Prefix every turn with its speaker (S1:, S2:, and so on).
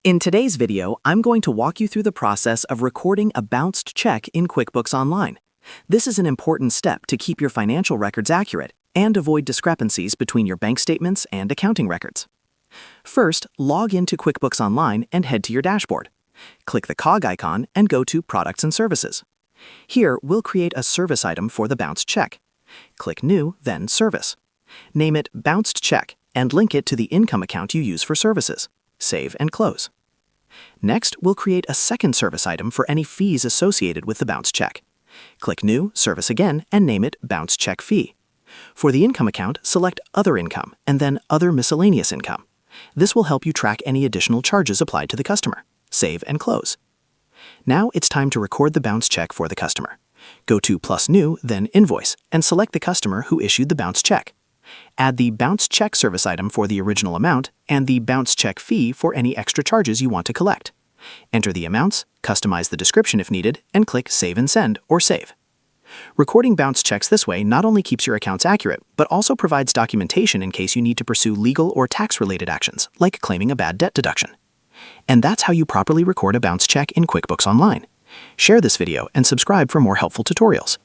S1: In today's video, I'm going to walk you through the process of recording a bounced check in QuickBooks Online. This is an important step to keep your financial records accurate and avoid discrepancies between your bank statements and accounting records. First, log into QuickBooks Online and head to your dashboard. Click the cog icon and go to Products and Services. Here, we'll create a service item for the bounced check. Click New, then Service. Name it Bounced Check and link it to the income account you use for services. Save and close. Next, we'll create a second service item for any fees associated with the bounced check. Click New, Service again, and name it Bounced Check Fee. For the income account, select Other Income and then Other Miscellaneous Income. This will help you track any additional charges applied to the customer. Save and close. Now it's time to record the bounced check for the customer. Go to Plus New, then Invoice, and select the customer who issued the bounced check. Add the bounced check service item for the original amount and the bounced check fee for any extra charges you want to collect. Enter the amounts, customize the description if needed, and click Save and Send or Save. Recording bounced checks this way not only keeps your accounts accurate, but also provides documentation in case you need to pursue legal or tax-related actions, like claiming a bad debt deduction. And that's how you properly record a bounced check in QuickBooks Online. Share this video and subscribe for more helpful tutorials.